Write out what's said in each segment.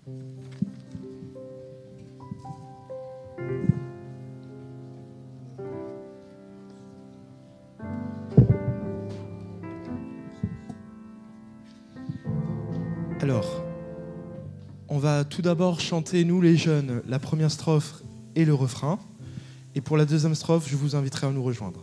Alors, on va tout d'abord chanter, nous les jeunes, la première strophe et le refrain. Et pour la deuxième strophe, je vous inviterai à nous rejoindre.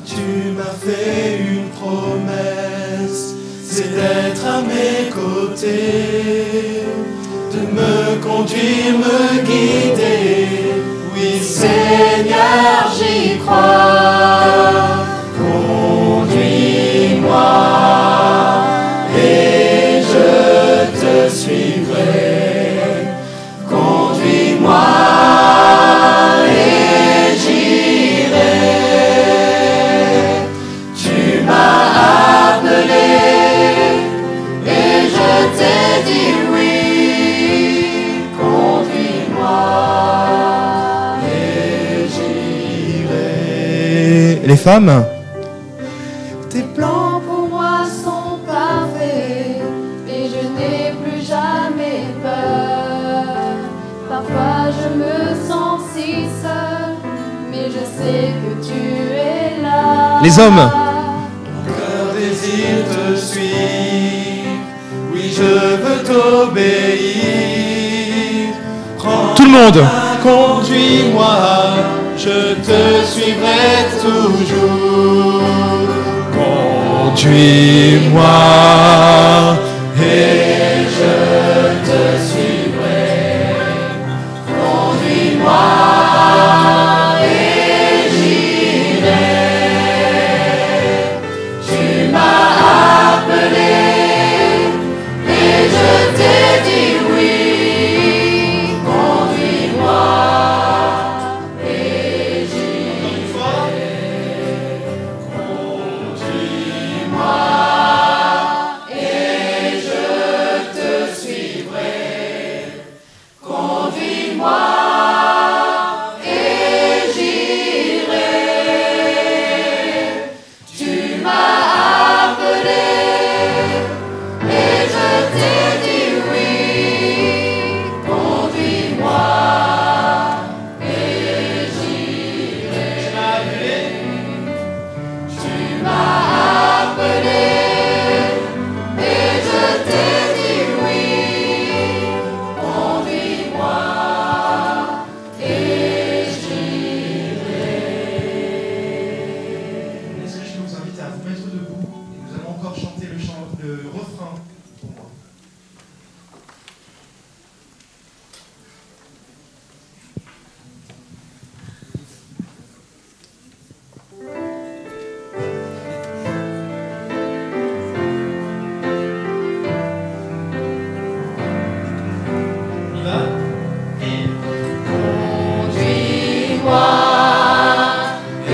Tu m'as fait une promesse, c'est d'être à mes côtés, de me conduire, me guider. Oui, Seigneur, j'y crois. Conduis-moi et je te suivrai. Conduis-moi. Les femmes, tes plans pour moi sont parfaits et je n'ai plus jamais peur. Parfois je me sens si seule, mais je sais que tu es là. Les hommes, mon cœur désire te suivre, oui je veux t'obéir. Prends tout le monde, conduis-moi, je te suivrai toujours. Conduis-moi et je te suivrai. Conduis-moi et j'irai. Tu m'as appelé et je t'ai dit oui. Conduis-moi.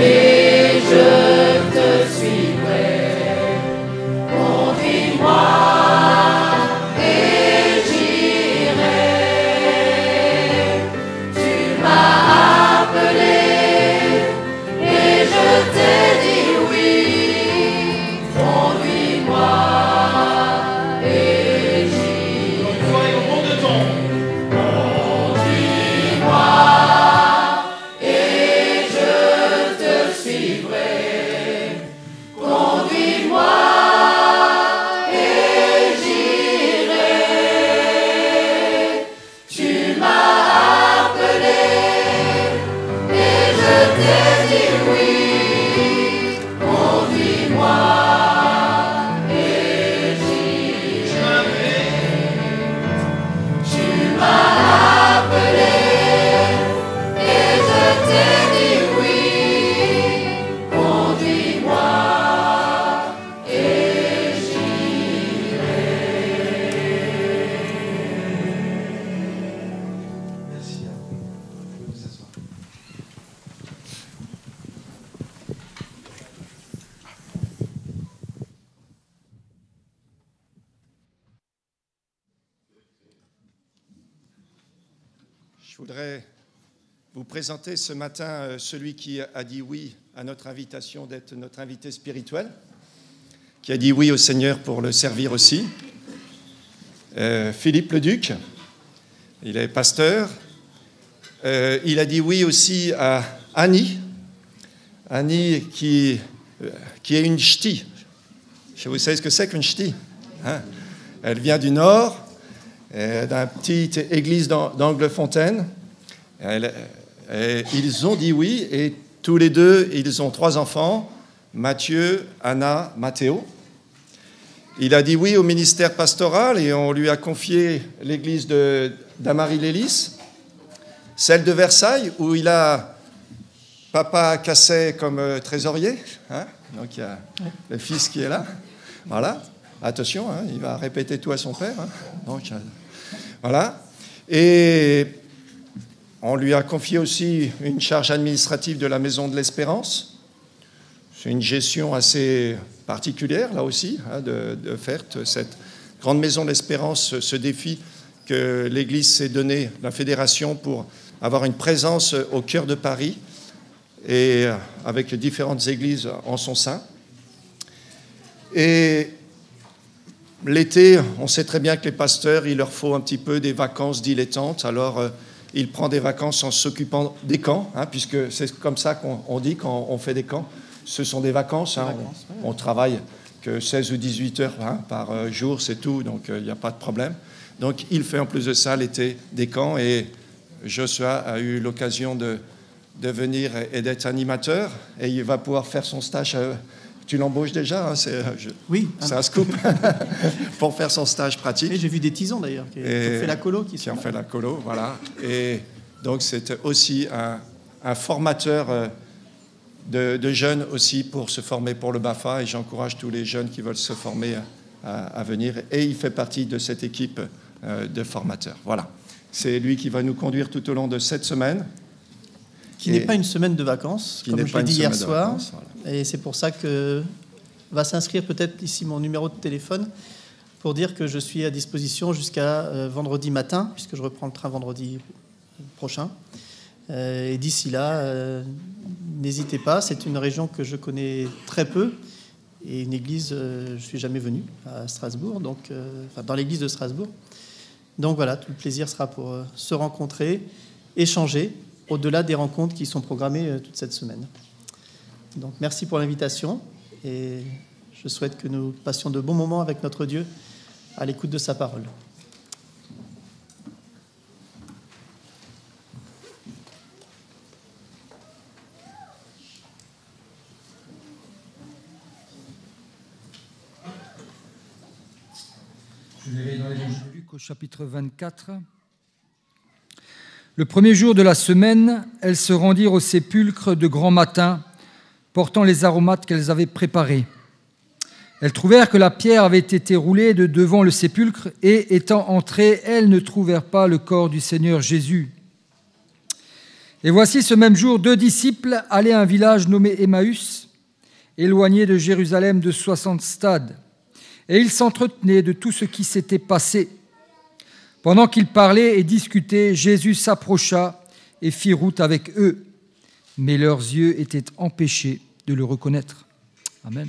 Et je te suivrai. Conduis-moi. voudrais vous présenter ce matin celui qui a dit oui à notre invitation d'être notre invité spirituel, qui a dit oui au Seigneur pour le servir aussi. Philippe Leduc, il est pasteur. Il a dit oui aussi à Annie. Annie qui est une ch'ti. Vous savez ce que c'est qu'une ch'ti, hein? Elle vient du Nord, d'une petite église d'Anglefontaine. Ils ont dit oui et tous les deux, ils ont 3 enfants, Mathieu, Anna, Mathéo. Il a dit oui au ministère pastoral et on lui a confié l'église d'Amarie-Lélis, celle de Versailles, où il a Papa Casset comme trésorier. Hein? Donc il y a le fils qui est là. Voilà. Attention, hein, il va répéter tout à son père. Hein. Donc, voilà. Et on lui a confié aussi une charge administrative de la Maison de l'Espérance. C'est une gestion assez particulière, là aussi, hein, de faire cette grande Maison de l'Espérance, ce défi que l'Église s'est donné, la Fédération, pour avoir une présence au cœur de Paris et avec différentes églises en son sein. Et l'été, on sait très bien que les pasteurs, il leur faut un petit peu des vacances dilettantes. Alors, il prend des vacances en s'occupant des camps, hein, puisque c'est comme ça qu'on dit quand on fait des camps. Ce sont des vacances. Hein, on travaille que 16 ou 18 heures hein, par jour, c'est tout, donc il n'y a pas de problème. Donc, il fait en plus de ça l'été des camps. Et Joshua a eu l'occasion de venir et d'être animateur. Et il va pouvoir faire son stage. Tu l'embauches déjà, hein, oui, c'est un scoop pour faire son stage pratique. Et j'ai vu des tisans d'ailleurs qui ont fait la colo. Qui ont fait la colo, voilà. Et donc c'est aussi un formateur de jeunes aussi pour se former pour le BAFA. Et j'encourage tous les jeunes qui veulent se former à venir. Et il fait partie de cette équipe de formateurs. Voilà. C'est lui qui va nous conduire tout au long de cette semaine. Qui n'est pas une semaine de vacances, comme je l'ai dit hier soir. Voilà. Et c'est pour ça que va s'inscrire peut-être ici mon numéro de téléphone pour dire que je suis à disposition jusqu'à vendredi matin, puisque je reprends le train vendredi prochain. Et d'ici là, n'hésitez pas. C'est une région que je connais très peu. Et une église, je ne suis jamais venu à Strasbourg, donc, dans l'église de Strasbourg. Donc voilà, tout le plaisir sera pour se rencontrer, échanger, au-delà des rencontres qui sont programmées toute cette semaine. Donc merci pour l'invitation et je souhaite que nous passions de bons moments avec notre Dieu à l'écoute de sa parole. Je vais dans l'évangile de Luc au chapitre 24. Le premier jour de la semaine, elles se rendirent au sépulcre de grand matin, portant les aromates qu'elles avaient préparés. Elles trouvèrent que la pierre avait été roulée de devant le sépulcre et, étant entrées, elles ne trouvèrent pas le corps du Seigneur Jésus. Et voici ce même jour, 2 disciples allaient à un village nommé Emmaüs, éloigné de Jérusalem de 60 stades. Et ils s'entretenaient de tout ce qui s'était passé. Pendant qu'ils parlaient et discutaient, Jésus s'approcha et fit route avec eux. Mais leurs yeux étaient empêchés de le reconnaître. Amen.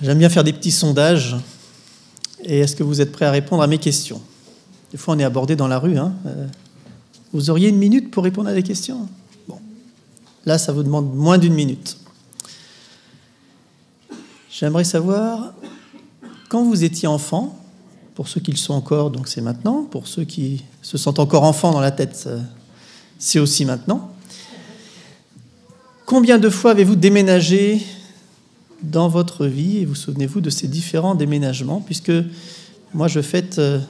J'aime bien faire des petits sondages. Et est-ce que vous êtes prêts à répondre à mes questions? Des fois, on est abordé dans la rue. Vous auriez 1 minute pour répondre à des questions? Bon. Là, ça vous demande moins d'1 minute. J'aimerais savoir, quand vous étiez enfant, pour ceux qui le sont encore, donc c'est maintenant. Pour ceux qui se sentent encore enfants dans la tête, c'est aussi maintenant. Combien de fois avez-vous déménagé dans votre vie? Et vous souvenez-vous de ces différents déménagements? Puisque moi, j'ai fêté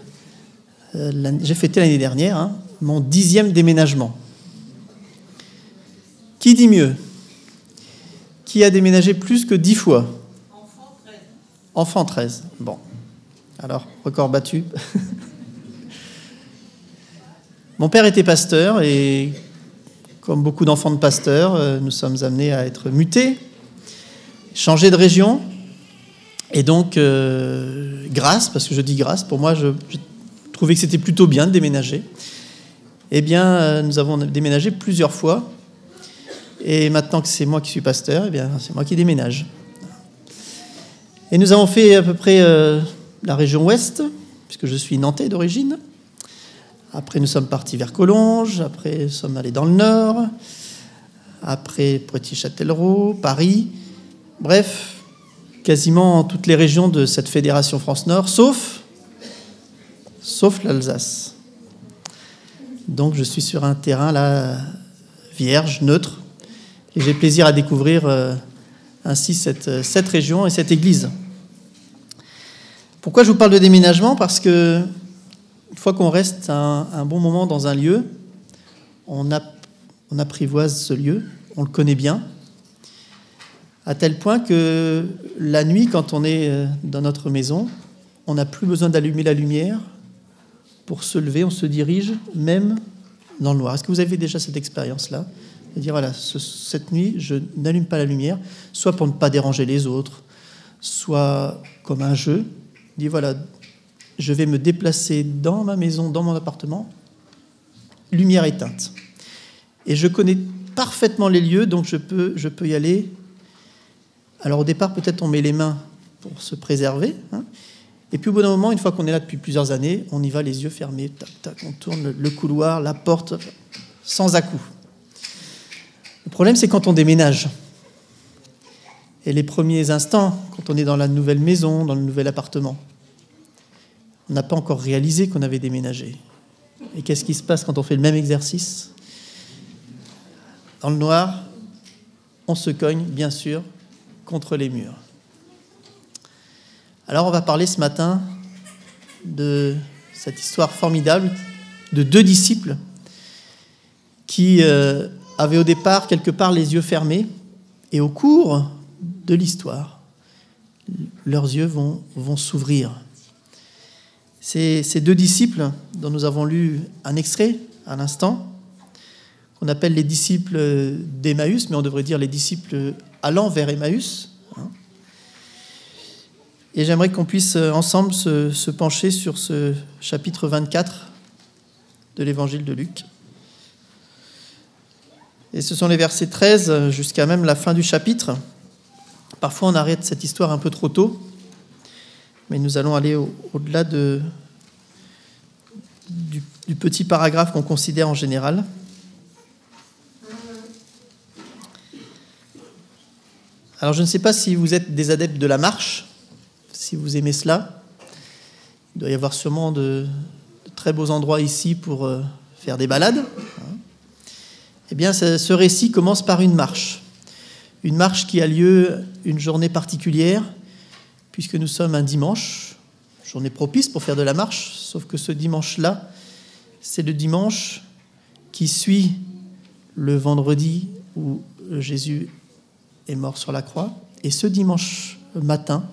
l'année dernière mon 10e déménagement. Qui dit mieux? Qui a déménagé plus que 10 fois? Enfant 13. Bon. Alors, record battu. Mon père était pasteur et, comme beaucoup d'enfants de pasteurs, nous sommes amenés à être mutés, changer de région. Et donc, grâce, parce que je dis grâce, pour moi, je trouvais que c'était plutôt bien de déménager. Eh bien, nous avons déménagé plusieurs fois. Et maintenant que c'est moi qui suis pasteur, eh bien, c'est moi qui déménage. Et nous avons fait à peu près la région ouest, puisque je suis nantais d'origine. Après, nous sommes partis vers Collonges. Après, nous sommes allés dans le nord. Après, Poitiers-Châtellerault, Paris. Bref, quasiment toutes les régions de cette fédération France-Nord, sauf l'Alsace. Donc, je suis sur un terrain là vierge, neutre, et j'ai plaisir à découvrir ainsi cette région et cette église. Pourquoi je vous parle de déménagement? Parce que une fois qu'on reste un bon moment dans un lieu, on apprivoise ce lieu, on le connaît bien, à tel point que la nuit, quand on est dans notre maison, on n'a plus besoin d'allumer la lumière pour se lever, on se dirige même dans le noir. Est-ce que vous avez déjà cette expérience-là? De dire, voilà, cette nuit, je n'allume pas la lumière, soit pour ne pas déranger les autres, soit comme un jeu. Je dis, voilà, je vais me déplacer dans ma maison, dans mon appartement, lumière éteinte. Et je connais parfaitement les lieux, donc je peux y aller. Alors au départ, peut-être on met les mains pour se préserver. Et puis au bout d'un moment, une fois qu'on est là depuis plusieurs années, on y va les yeux fermés, tac, tac, on tourne le couloir, la porte, sans à-coups. Le problème, c'est quand on déménage. Et les premiers instants, quand on est dans la nouvelle maison, dans le nouvel appartement, on n'a pas encore réalisé qu'on avait déménagé. Et qu'est-ce qui se passe quand on fait le même exercice? Dans le noir, on se cogne, bien sûr, contre les murs. Alors, on va parler ce matin de cette histoire formidable de 2 disciples qui avaient au départ, quelque part, les yeux fermés. Et au cours de l'histoire, leurs yeux vont s'ouvrir. Ces 2 disciples, dont nous avons lu un extrait à l'instant, qu'on appelle les disciples d'Emmaüs, mais on devrait dire les disciples allant vers Emmaüs. Et j'aimerais qu'on puisse ensemble se pencher sur ce chapitre 24 de l'évangile de Luc. Et ce sont les versets 13 jusqu'à même la fin du chapitre. Parfois, on arrête cette histoire un peu trop tôt, mais nous allons aller au-delà du petit paragraphe qu'on considère en général. Alors, je ne sais pas si vous êtes des adeptes de la marche, si vous aimez cela. Il doit y avoir sûrement de très beaux endroits ici pour faire des balades. Eh bien, ce récit commence par une marche. Une marche qui a lieu une journée particulière, puisque nous sommes un dimanche, journée propice pour faire de la marche, sauf que ce dimanche-là, c'est le dimanche qui suit le vendredi où Jésus est mort sur la croix. Et ce dimanche matin,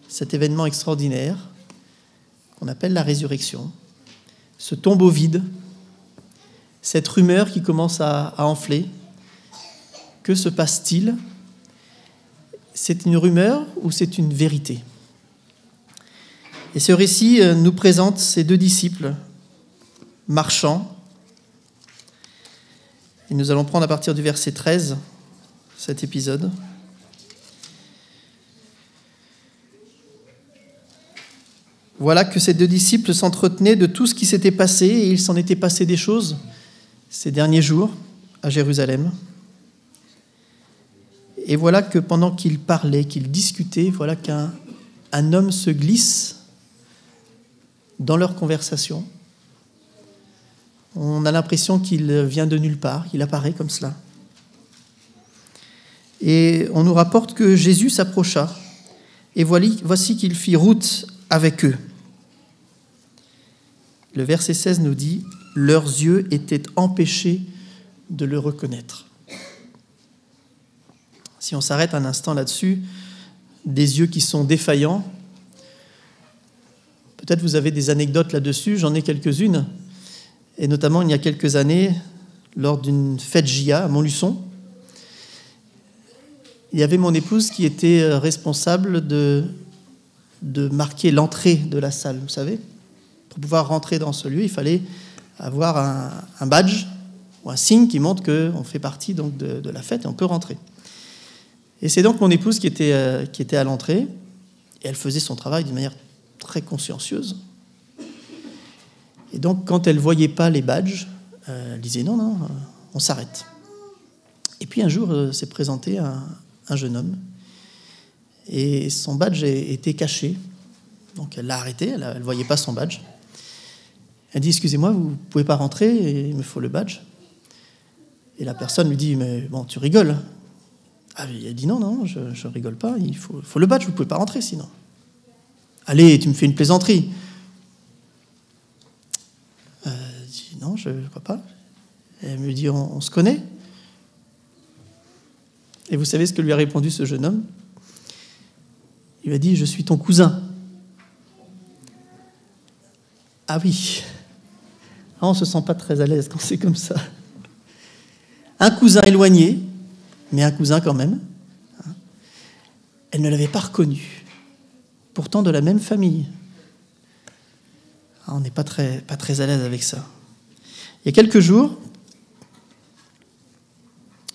cet événement extraordinaire qu'on appelle la résurrection, ce tombeau vide, cette rumeur qui commence à enfler. Que se passe-t-il? C'est une rumeur ou c'est une vérité? Et ce récit nous présente ces 2 disciples marchant. Et nous allons prendre à partir du verset 13 cet épisode. voilà que ces deux disciples s'entretenaient de tout ce qui s'était passé, et il s'en était passé des choses ces derniers jours à Jérusalem. Et voilà que pendant qu'ils parlaient, qu'ils discutaient, voilà qu'un homme se glisse dans leur conversation. On a l'impression qu'il vient de nulle part, il apparaît comme cela. Et on nous rapporte que Jésus s'approcha, et voici qu'il fit route avec eux. Le verset 16 nous dit « Leurs yeux étaient empêchés de le reconnaître ». Si on s'arrête un instant là-dessus, des yeux qui sont défaillants, peut-être vous avez des anecdotes là-dessus, j'en ai quelques-unes, et notamment il y a quelques années, lors d'une fête JA à Montluçon, il y avait mon épouse qui était responsable de marquer l'entrée de la salle, vous savez. Pour pouvoir rentrer dans ce lieu, il fallait avoir un badge ou un signe qui montre qu'on fait partie donc de la fête et on peut rentrer. Et c'est donc mon épouse qui était à l'entrée, et elle faisait son travail d'une manière très consciencieuse. Et donc, quand elle ne voyait pas les badges, elle disait non, on s'arrête. Et puis un jour, s'est présenté un jeune homme, et son badge était caché. Donc elle l'a arrêté, elle ne voyait pas son badge. Elle dit « Excusez-moi, vous ne pouvez pas rentrer, il me faut le badge. » Et la personne lui dit « Mais bon, tu rigoles. » Elle dit « Non, je ne rigole pas, il faut le badge, vous ne pouvez pas rentrer sinon. » « Allez, tu me fais une plaisanterie. » Elle dit « Non, je ne crois pas. » Elle me dit « On se connaît ?» Et vous savez ce que lui a répondu ce jeune homme ? Il lui a dit « Je suis ton cousin. » Ah oui, on ne se sent pas très à l'aise quand c'est comme ça. Un cousin éloigné, mais un cousin quand même. Elle ne l'avait pas reconnu, pourtant de la même famille. On n'est pas très à l'aise avec ça. Il y a quelques jours,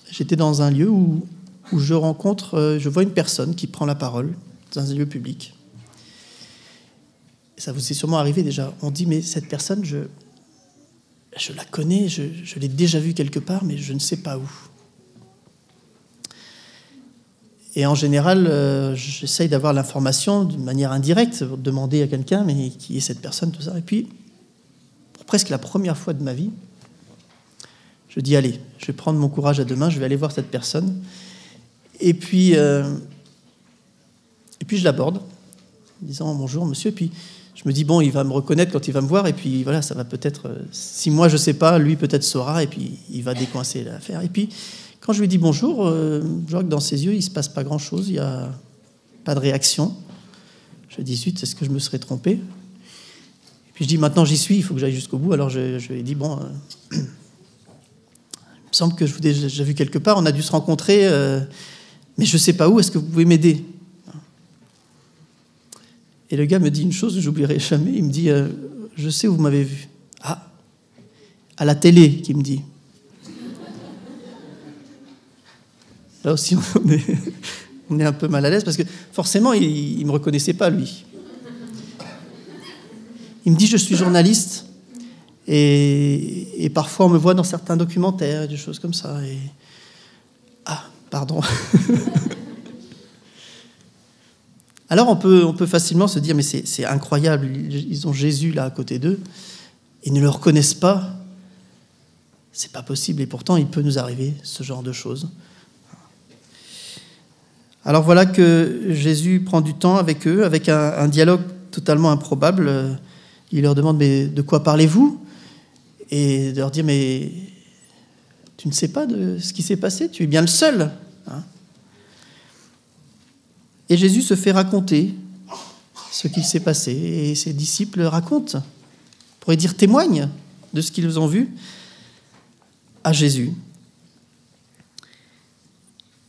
j'étais dans un lieu où je vois une personne qui prend la parole dans un lieu public. Ça vous est sûrement arrivé déjà. On dit, mais cette personne, je la connais, je l'ai déjà vue quelque part, mais je ne sais pas où. Et en général, j'essaye d'avoir l'information d'une manière indirecte, demander à quelqu'un, mais qui est cette personne, tout ça. Et puis, pour presque la première fois de ma vie, je dis, allez, je vais prendre mon courage à deux mains, je vais aller voir cette personne. Et puis je l'aborde, en disant, bonjour monsieur, et puis je me dis, bon, il va me reconnaître quand il va me voir, et puis voilà, ça va peut-être, si moi je ne sais pas, lui peut-être saura, et puis il va décoincer l'affaire. Et puis, quand je lui dis bonjour, je vois que dans ses yeux, il ne se passe pas grand-chose, il n'y a pas de réaction. Je dis, zut, est-ce que je me serais trompé ? Et puis je dis, maintenant j'y suis, il faut que j'aille jusqu'au bout. Alors je lui ai dit, bon, il me semble que je vous ai déjà vu quelque part, on a dû se rencontrer, mais je ne sais pas où, est-ce que vous pouvez m'aider ? Et le gars me dit une chose que je n'oublierai jamais, il me dit, je sais où vous m'avez vu. Ah, à la télé, qu'il me dit. Là aussi, on est un peu mal à l'aise, parce que forcément, il ne me reconnaissait pas, lui. Il me dit, je suis journaliste, et parfois on me voit dans certains documentaires, des choses comme ça. Et... Ah, pardon. Alors on peut facilement se dire, mais c'est incroyable, ils ont Jésus là à côté d'eux, ils ne le reconnaissent pas, c'est pas possible, et pourtant il peut nous arriver ce genre de choses. Alors voilà que Jésus prend du temps avec eux, avec un dialogue totalement improbable. Il leur demande, mais de quoi parlez-vous ? Et de leur dire, mais tu ne sais pas de ce qui s'est passé, tu es bien le seul. Et Jésus se fait raconter ce qui s'est passé, et ses disciples racontent, on pourrait dire témoignent de ce qu'ils ont vu à Jésus.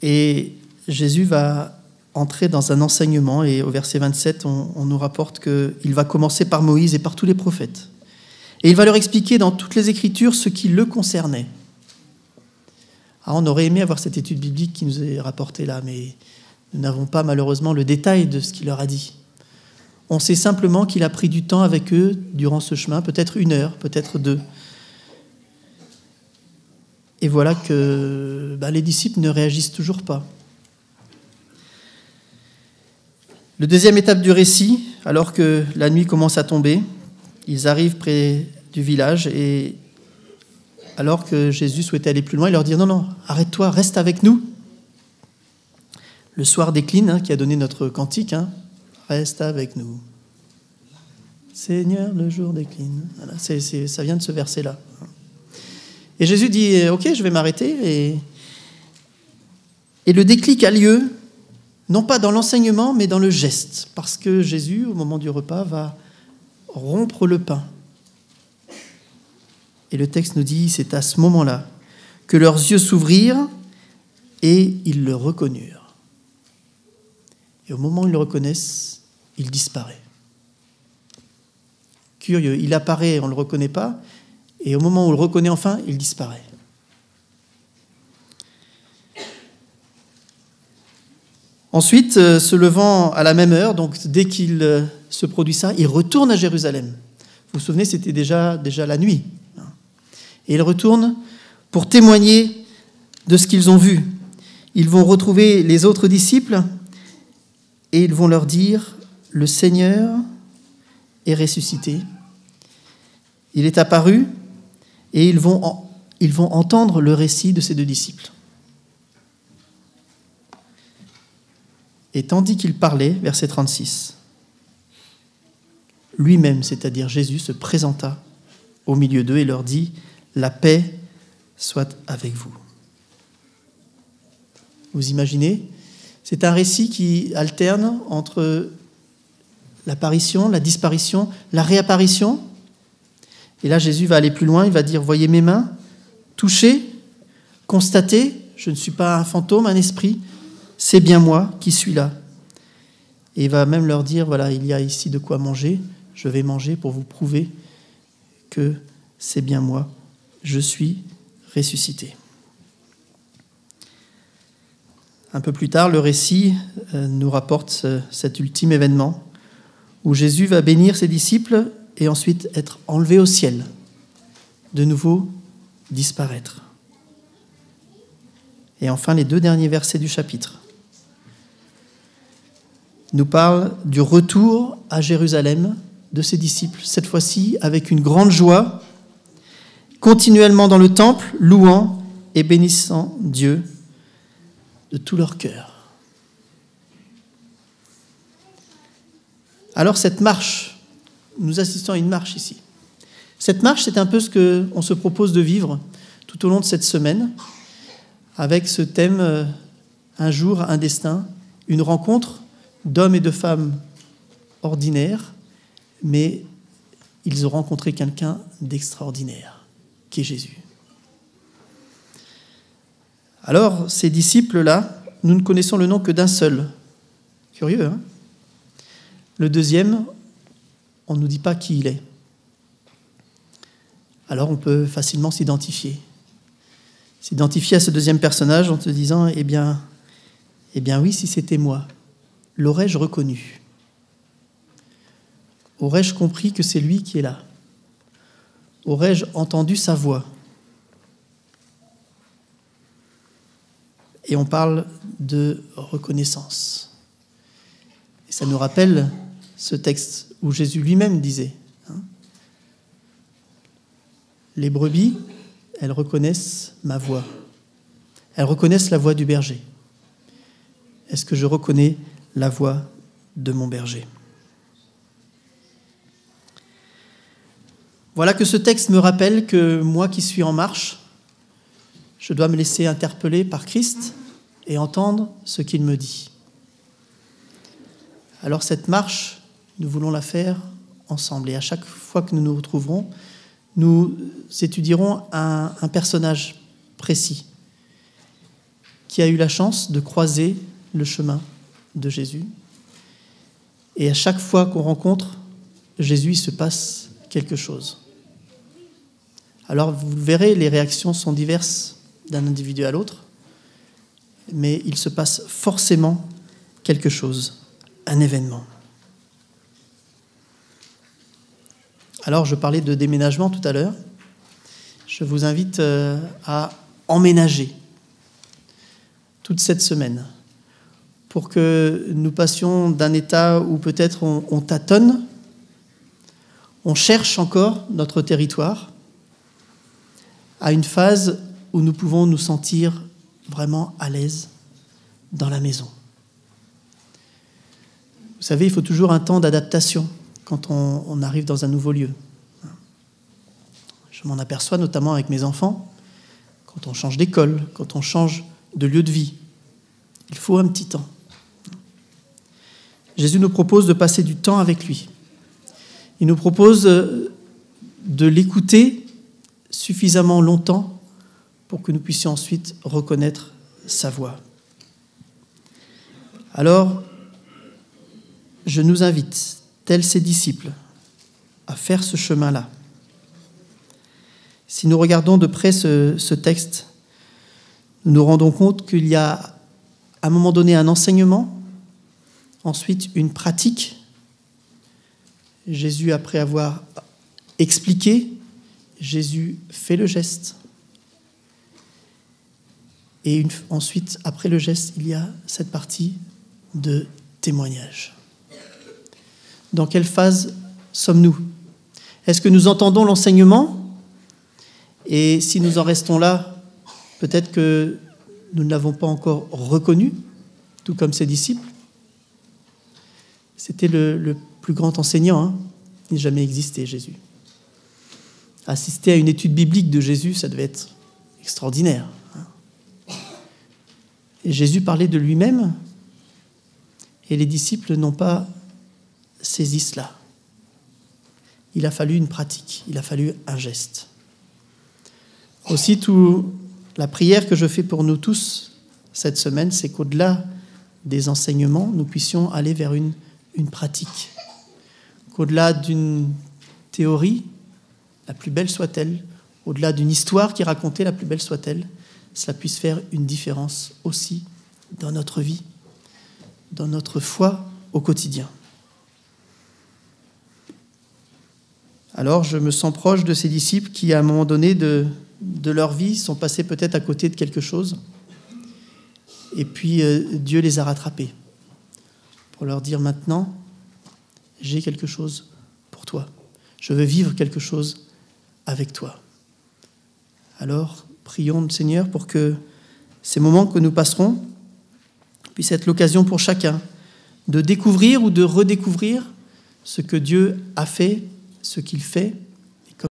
Et Jésus va entrer dans un enseignement, et au verset 27, on nous rapporte qu'il va commencer par Moïse et par tous les prophètes. Et il va leur expliquer dans toutes les Écritures ce qui le concernait. Alors on aurait aimé avoir cette étude biblique qui nous est rapportée là, mais nous n'avons pas malheureusement le détail de ce qu'il leur a dit. On sait simplement qu'il a pris du temps avec eux durant ce chemin, peut-être 1 heure, peut-être 2. Et voilà que les disciples ne réagissent toujours pas. La deuxième étape du récit, alors que la nuit commence à tomber, ils arrivent près du village et alors que Jésus souhaitait aller plus loin, il leur dit « Non, arrête-toi, reste avec nous ». Le soir décline, qui a donné notre cantique, reste avec nous. Seigneur, le jour décline. Voilà, ça vient de ce verset-là. Et Jésus dit, ok, je vais m'arrêter. Et le déclic a lieu, non pas dans l'enseignement, mais dans le geste. Parce que Jésus, au moment du repas, va rompre le pain. Et le texte nous dit, c'est à ce moment-là que leurs yeux s'ouvrirent et ils le reconnurent. Et au moment où ils le reconnaissent, il disparaît. Curieux, il apparaît, on ne le reconnaît pas, et au moment où on le reconnaît enfin, il disparaît. Ensuite, se levant à la même heure, donc dès qu'il se produit ça, il retourne à Jérusalem. Vous vous souvenez, c'était déjà la nuit. Et ils retournent pour témoigner de ce qu'ils ont vu. Ils vont retrouver les autres disciples et ils vont leur dire « Le Seigneur est ressuscité. Il est apparu et ils vont entendre le récit de ces 2 disciples. Et tandis qu'il parlait, verset 36, lui-même, c'est-à-dire Jésus, se présenta au milieu d'eux et leur dit « La paix soit avec vous. » Vous imaginez ? C'est un récit qui alterne entre l'apparition, la disparition, la réapparition. Et là, Jésus va aller plus loin, il va dire « Voyez mes mains, touchez, constatez, je ne suis pas un fantôme, un esprit, c'est bien moi qui suis là. » Et il va même leur dire « Voilà, il y a ici de quoi manger, je vais manger pour vous prouver que c'est bien moi, je suis ressuscité. » Un peu plus tard, le récit nous rapporte cet ultime événement où Jésus va bénir ses disciples et ensuite être enlevé au ciel, de nouveau disparaître. Et enfin, les 2 derniers versets du chapitre nous parlent du retour à Jérusalem de ses disciples, cette fois-ci avec une grande joie, continuellement dans le temple, louant et bénissant Dieu de tout leur cœur. Alors cette marche, nous assistons à une marche ici. Cette marche, c'est un peu ce qu'on se propose de vivre tout au long de cette semaine, avec ce thème « Un jour, un destin », une rencontre d'hommes et de femmes ordinaires, mais ils ont rencontré quelqu'un d'extraordinaire, qui est Jésus. Alors, ces disciples-là, nous ne connaissons le nom que d'un seul. Curieux, hein ? Le deuxième, on ne nous dit pas qui il est. Alors, on peut facilement s'identifier. S'identifier à ce deuxième personnage en te disant, eh bien oui, si c'était moi, l'aurais-je reconnu ? Aurais-je compris que c'est lui qui est là ? Aurais-je entendu sa voix ? Et on parle de reconnaissance. Et ça nous rappelle ce texte où Jésus lui-même disait, les brebis, elles reconnaissent ma voix. Elles reconnaissent la voix du berger. Est-ce que je reconnais la voix de mon berger ? Voilà que ce texte me rappelle que moi qui suis en marche, je dois me laisser interpeller par Christ et entendre ce qu'il me dit. Alors cette marche, nous voulons la faire ensemble. Et à chaque fois que nous nous retrouverons, nous étudierons un personnage précis qui a eu la chance de croiser le chemin de Jésus. Et à chaque fois qu'on rencontre Jésus, il se passe quelque chose. Alors vous verrez, les réactions sont diverses d'un individu à l'autre, mais il se passe forcément quelque chose, un événement. Alors, je parlais de déménagement tout à l'heure. Je vous invite à emménager toute cette semaine pour que nous passions d'un état où peut-être on tâtonne, on cherche encore notre territoire, à une phase où nous pouvons nous sentir vraiment à l'aise dans la maison. Vous savez, il faut toujours un temps d'adaptation quand on arrive dans un nouveau lieu. Je m'en aperçois notamment avec mes enfants, quand on change d'école, quand on change de lieu de vie. Il faut un petit temps. Jésus nous propose de passer du temps avec lui. Il nous propose de l'écouter suffisamment longtemps pour que nous puissions ensuite reconnaître sa voix. Alors, je nous invite, tels ses disciples, à faire ce chemin-là. Si nous regardons de près ce texte, nous nous rendons compte qu'il y a à un moment donné un enseignement, ensuite une pratique. Jésus, après avoir expliqué, Jésus fait le geste. Et ensuite, après le geste, il y a cette partie de témoignage. Dans quelle phase sommes-nous ? Est-ce que nous entendons l'enseignement ? Et si nous en restons là, peut-être que nous ne l'avons pas encore reconnu, tout comme ses disciples. C'était le plus grand enseignant, il n'a jamais existé, Jésus. Assister à une étude biblique de Jésus, ça devait être extraordinaire. Et Jésus parlait de lui-même, et les disciples n'ont pas saisi cela. Il a fallu une pratique, il a fallu un geste. Aussi, la prière que je fais pour nous tous cette semaine, c'est qu'au-delà des enseignements, nous puissions aller vers une pratique. Qu'au-delà d'une théorie, la plus belle soit-elle, au-delà d'une histoire qui est racontée, la plus belle soit-elle, cela puisse faire une différence aussi dans notre vie, dans notre foi au quotidien. Alors, je me sens proche de ces disciples qui, à un moment donné de leur vie, sont passés peut-être à côté de quelque chose. Et puis, Dieu les a rattrapés pour leur dire maintenant, j'ai quelque chose pour toi. Je veux vivre quelque chose avec toi. Alors, prions le Seigneur pour que ces moments que nous passerons puissent être l'occasion pour chacun de découvrir ou de redécouvrir ce que Dieu a fait, ce qu'il fait,